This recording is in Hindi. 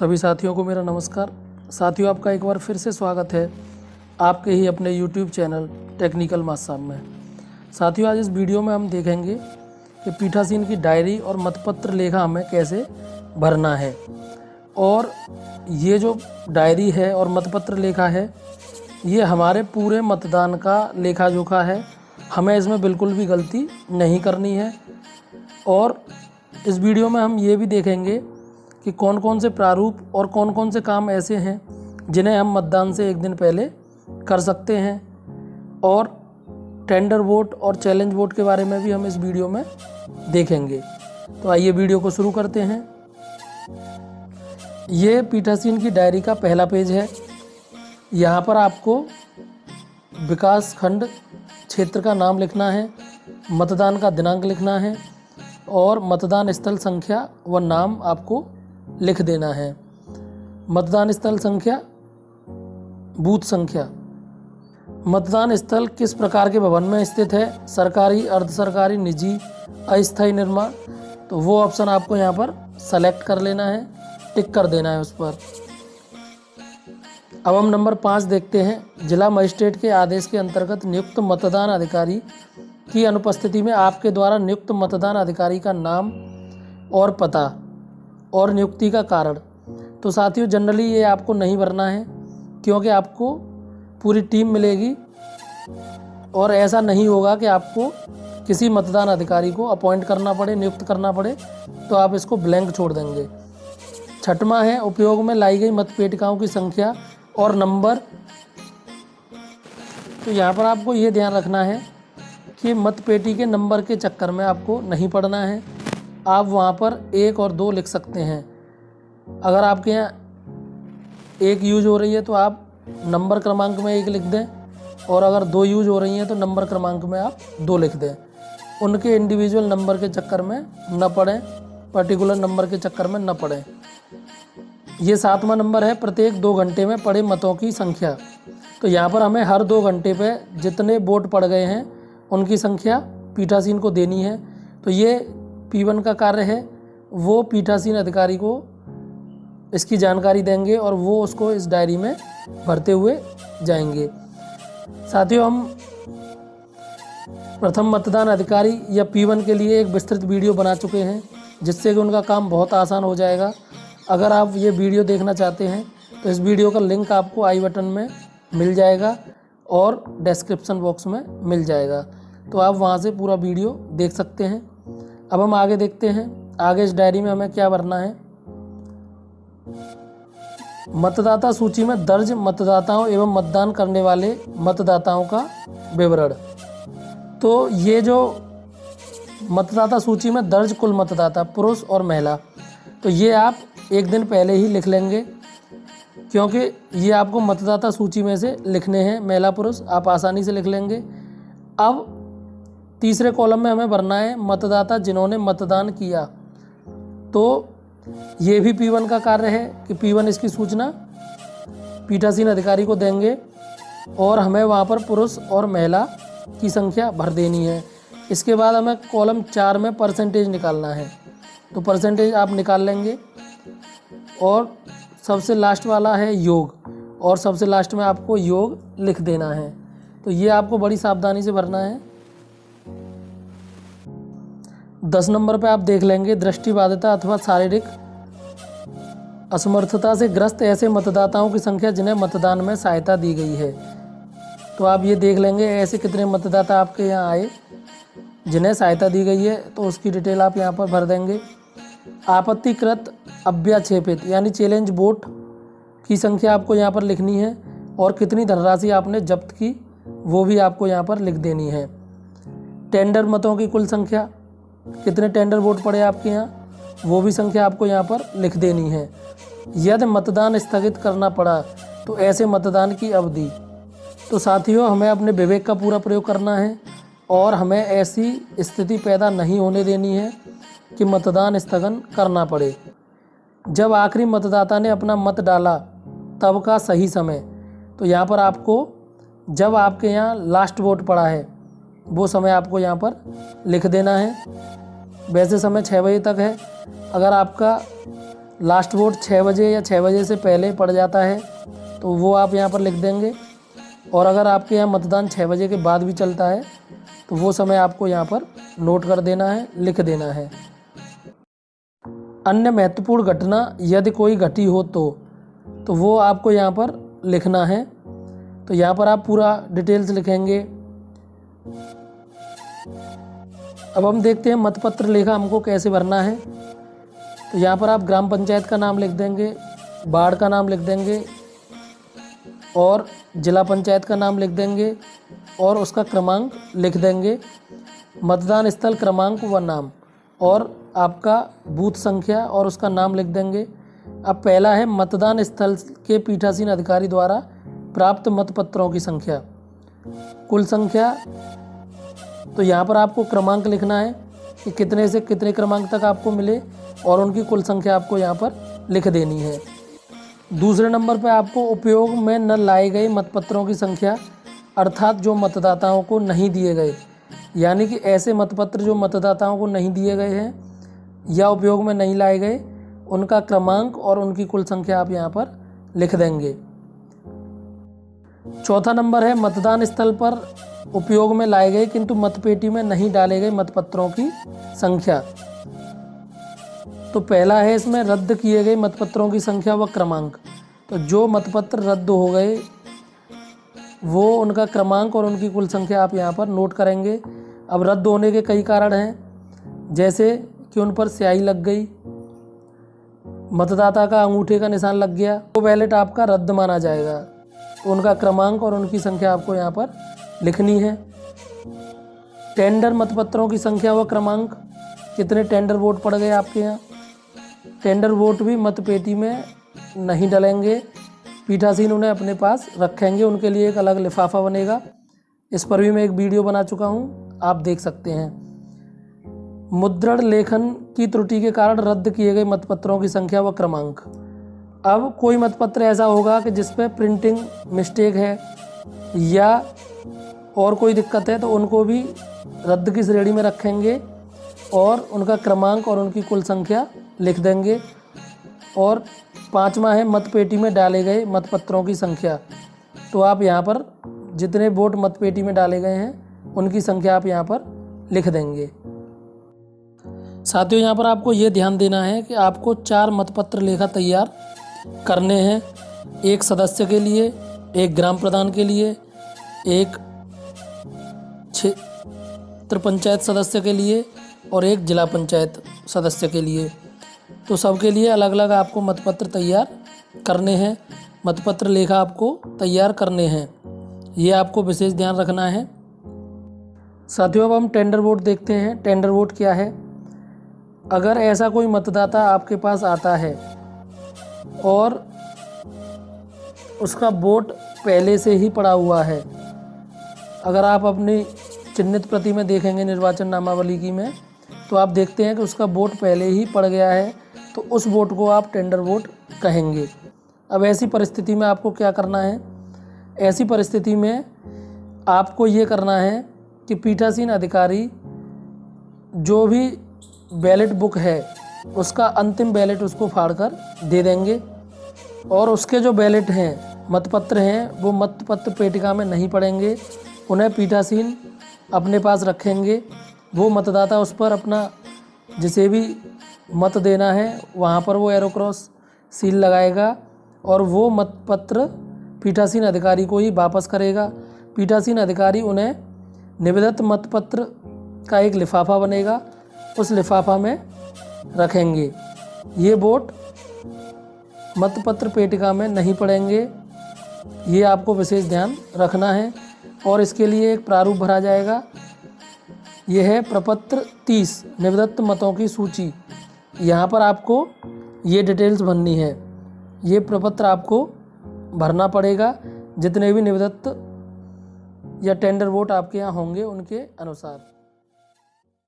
सभी साथियों को मेरा नमस्कार। साथियों, आपका एक बार फिर से स्वागत है आपके ही अपने YouTube चैनल टेक्निकल मास्साब में। साथियों, आज इस वीडियो में हम देखेंगे कि पीठासीन की डायरी और मतपत्र लेखा हमें कैसे भरना है। और ये जो डायरी है और मतपत्र लेखा है, ये हमारे पूरे मतदान का लेखा जोखा है। हमें इसमें बिल्कुल भी गलती नहीं करनी है। और इस वीडियो में हम ये भी देखेंगे कि कौन कौन से प्रारूप और कौन कौन से काम ऐसे हैं जिन्हें हम मतदान से एक दिन पहले कर सकते हैं। और टेंडर वोट और चैलेंज वोट के बारे में भी हम इस वीडियो में देखेंगे। तो आइए वीडियो को शुरू करते हैं। ये पीठासीन की डायरी का पहला पेज है। यहाँ पर आपको विकास खंड क्षेत्र का नाम लिखना है, मतदान का दिनांक लिखना है और मतदान स्थल संख्या व नाम आपको लिख देना है। मतदान स्थल संख्या, बूथ संख्या। मतदान स्थल किस प्रकार के भवन में स्थित है, सरकारी, अर्ध सरकारी, निजी, अस्थायी निर्माण, तो वो ऑप्शन आपको यहाँ पर सेलेक्ट कर लेना है, टिक कर देना है उस पर। अब हम नंबर 5 देखते हैं। जिला मजिस्ट्रेट के आदेश के अंतर्गत नियुक्त मतदान अधिकारी की अनुपस्थिति में आपके द्वारा नियुक्त मतदान अधिकारी का नाम और पता और नियुक्ति का कारण। तो साथियों, जनरली ये आपको नहीं भरना है क्योंकि आपको पूरी टीम मिलेगी और ऐसा नहीं होगा कि आपको किसी मतदान अधिकारी को अपॉइंट करना पड़े, नियुक्त करना पड़े, तो आप इसको ब्लैंक छोड़ देंगे। 6वां है उपयोग में लाई गई मतपेटिकाओं की संख्या और नंबर। तो यहाँ पर आपको ये ध्यान रखना है कि मतपेटी के नंबर के चक्कर में आपको नहीं पड़ना है। आप वहाँ पर 1 और 2 लिख सकते हैं। अगर आपके यहाँ 1 यूज हो रही है तो आप नंबर क्रमांक में 1 लिख दें, और अगर 2 यूज हो रही हैं तो नंबर क्रमांक में आप 2 लिख दें। उनके इंडिविजुअल नंबर के चक्कर में न पड़ें, पर्टिकुलर नंबर के चक्कर में न पड़ें। ये 7वां नंबर है प्रत्येक 2 घंटे में पड़े मतों की संख्या। तो यहाँ पर हमें हर 2 घंटे पे जितने वोट पड़ गए हैं उनकी संख्या पीठासीन को देनी है। तो ये P1 का कार्य है, वो पीठासीन अधिकारी को इसकी जानकारी देंगे और वो उसको इस डायरी में भरते हुए जाएंगे। साथियों, हम प्रथम मतदान अधिकारी या P1 के लिए एक विस्तृत वीडियो बना चुके हैं, जिससे कि उनका काम बहुत आसान हो जाएगा। अगर आप ये वीडियो देखना चाहते हैं तो इस वीडियो का लिंक आपको आई बटन में मिल जाएगा और डिस्क्रिप्शन बॉक्स में मिल जाएगा, तो आप वहाँ से पूरा वीडियो देख सकते हैं। अब हम आगे देखते हैं। आगे इस डायरी में हमें क्या भरना है। मतदाता सूची में दर्ज मतदाताओं एवं मतदान करने वाले मतदाताओं का विवरण। तो ये जो मतदाता सूची में दर्ज कुल मतदाता पुरुष और महिला, तो ये आप एक दिन पहले ही लिख लेंगे क्योंकि ये आपको मतदाता सूची में से लिखने हैं, महिला पुरुष आप आसानी से लिख लेंगे। अब तीसरे कॉलम में हमें भरना है मतदाता जिन्होंने मतदान किया। तो ये भी P1 का कार्य है कि P1 इसकी सूचना पीठासीन अधिकारी को देंगे और हमें वहाँ पर पुरुष और महिला की संख्या भर देनी है। इसके बाद हमें कॉलम 4 में परसेंटेज निकालना है, तो परसेंटेज आप निकाल लेंगे। और सबसे लास्ट वाला है योग, और सबसे लास्ट में आपको योग लिख देना है। तो ये आपको बड़ी सावधानी से भरना है। 10 नंबर पे आप देख लेंगे दृष्टिबाधिता अथवा शारीरिक असमर्थता से ग्रस्त ऐसे मतदाताओं की संख्या जिन्हें मतदान में सहायता दी गई है। तो आप ये देख लेंगे ऐसे कितने मतदाता आपके यहाँ आए जिन्हें सहायता दी गई है, तो उसकी डिटेल आप यहाँ पर भर देंगे। आपत्तिकृत अव्याक्षेपित यानी चैलेंज वोट की संख्या आपको यहाँ पर लिखनी है, और कितनी धनराशि आपने जब्त की वो भी आपको यहाँ पर लिख देनी है। टेंडर मतों की कुल संख्या, कितने टेंडर वोट पड़े आपके यहाँ, वो भी संख्या आपको यहाँ पर लिख देनी है। यदि मतदान स्थगित करना पड़ा तो ऐसे मतदान की अवधि। तो साथियों, हमें अपने विवेक का पूरा प्रयोग करना है और हमें ऐसी स्थिति पैदा नहीं होने देनी है कि मतदान स्थगन करना पड़े। जब आखिरी मतदाता ने अपना मत डाला तब का सही समय। तो यहाँ पर आपको जब आपके यहाँ लास्ट वोट पड़ा है वो समय आपको यहाँ पर लिख देना है। वैसे समय 6 बजे तक है। अगर आपका लास्ट वोट 6 बजे या 6 बजे से पहले पड़ जाता है तो वो आप यहाँ पर लिख देंगे। और अगर आपके यहाँ मतदान 6 बजे के बाद भी चलता है तो वो समय आपको यहाँ पर नोट कर देना है, लिख देना है। अन्य महत्वपूर्ण घटना यदि कोई घटी हो तो वो आपको यहाँ पर लिखना है। तो यहाँ पर आप पूरा डिटेल्स लिखेंगे। अब हम देखते हैं मतपत्र लेखा हमको कैसे भरना है। तो यहाँ पर आप ग्राम पंचायत का नाम लिख देंगे, वार्ड का नाम लिख देंगे और जिला पंचायत का नाम लिख देंगे और उसका क्रमांक लिख देंगे, मतदान स्थल क्रमांक व नाम और आपका बूथ संख्या और उसका नाम लिख देंगे। अब पहला है मतदान स्थल के पीठासीन अधिकारी द्वारा प्राप्त मतपत्रों की संख्या, कुल संख्या। तो यहाँ पर आपको क्रमांक लिखना है कि कितने से कितने क्रमांक तक आपको मिले और उनकी कुल संख्या आपको यहाँ पर लिख देनी है। दूसरे नंबर पर आपको उपयोग में न लाए गए मतपत्रों की संख्या, अर्थात जो मतदाताओं को नहीं दिए गए, यानी कि ऐसे मतपत्र जो मतदाताओं को नहीं दिए गए हैं या उपयोग में नहीं लाए गए, उनका क्रमांक और उनकी कुल संख्या आप यहाँ पर लिख देंगे। चौथा नंबर है मतदान स्थल पर उपयोग में लाए गए किंतु मतपेटी में नहीं डाले गए मतपत्रों की संख्या। तो पहला है इसमें रद्द किए गए मतपत्रों की संख्या व क्रमांक। तो जो मतपत्र रद्द हो गए वो उनका क्रमांक और उनकी कुल संख्या आप यहाँ पर नोट करेंगे। अब रद्द होने के कई कारण हैं, जैसे कि उन पर स्याही लग गई, मतदाता का अंगूठे का निशान लग गया, तो बैलेट आपका रद्द माना जाएगा। तो उनका क्रमांक और उनकी संख्या आपको यहाँ पर लिखनी है। टेंडर मतपत्रों की संख्या व क्रमांक, कितने टेंडर वोट पड़ गए आपके यहाँ। टेंडर वोट भी मतपेटी में नहीं डलेंगे, पीठासीन उन्हें अपने पास रखेंगे, उनके लिए एक अलग लिफाफा बनेगा। इस पर भी मैं एक वीडियो बना चुका हूँ, आप देख सकते हैं। मुद्रण लेखन की त्रुटि के कारण रद्द किए गए मतपत्रों की संख्या व क्रमांक। अब कोई मतपत्र ऐसा होगा कि जिस पे प्रिंटिंग मिस्टेक है या और कोई दिक्कत है तो उनको भी रद्द की श्रेणी में रखेंगे और उनका क्रमांक और उनकी कुल संख्या लिख देंगे। और पांचवा है मतपेटी में डाले गए मतपत्रों की संख्या। तो आप यहाँ पर जितने वोट मतपेटी में डाले गए हैं उनकी संख्या आप यहाँ पर लिख देंगे। साथियों, यहाँ पर आपको ये ध्यान देना है कि आपको 4 मतपत्र लेखा तैयार करने हैं, एक सदस्य के लिए, एक ग्राम प्रधान के लिए, एक क्षेत्र पंचायत सदस्य के लिए और एक जिला पंचायत सदस्य के लिए। तो सबके लिए अलग अलग आपको मतपत्र तैयार करने हैं, मतपत्र लेखा आपको तैयार करने हैं, ये आपको विशेष ध्यान रखना है। साथियों, अब हम टेंडर वोट देखते हैं। टेंडर वोट क्या है। अगर ऐसा कोई मतदाता आपके पास आता है और उसका वोट पहले से ही पड़ा हुआ है, अगर आप अपनी चिन्हित प्रति में देखेंगे निर्वाचन नामावली की में, तो आप देखते हैं कि उसका वोट पहले ही पड़ गया है, तो उस वोट को आप टेंडर वोट कहेंगे। अब ऐसी परिस्थिति में आपको क्या करना है। ऐसी परिस्थिति में आपको ये करना है कि पीठासीन अधिकारी जो भी बैलेट बुक है उसका अंतिम बैलेट उसको फाड़कर दे देंगे और उसके जो बैलेट हैं, मतपत्र हैं, वो मतपत्र पेटिका में नहीं पड़ेंगे, उन्हें पीठासीन अपने पास रखेंगे। वो मतदाता उस पर अपना जिसे भी मत देना है वहाँ पर वो एरो क्रॉस सील लगाएगा और वो मतपत्र पीठासीन अधिकारी को ही वापस करेगा। पीठासीन अधिकारी उन्हें निवेदित मतपत्र का एक लिफाफा बनेगा, उस लिफाफा में रखेंगे। ये वोट मतपत्र पेटिका में नहीं पड़ेंगे, ये आपको विशेष ध्यान रखना है। और इसके लिए एक प्रारूप भरा जाएगा, यह है प्रपत्र 30 निवेदित मतों की सूची। यहाँ पर आपको ये डिटेल्स भरनी है, ये प्रपत्र आपको भरना पड़ेगा जितने भी निवेदित या टेंडर वोट आपके यहाँ होंगे उनके अनुसार।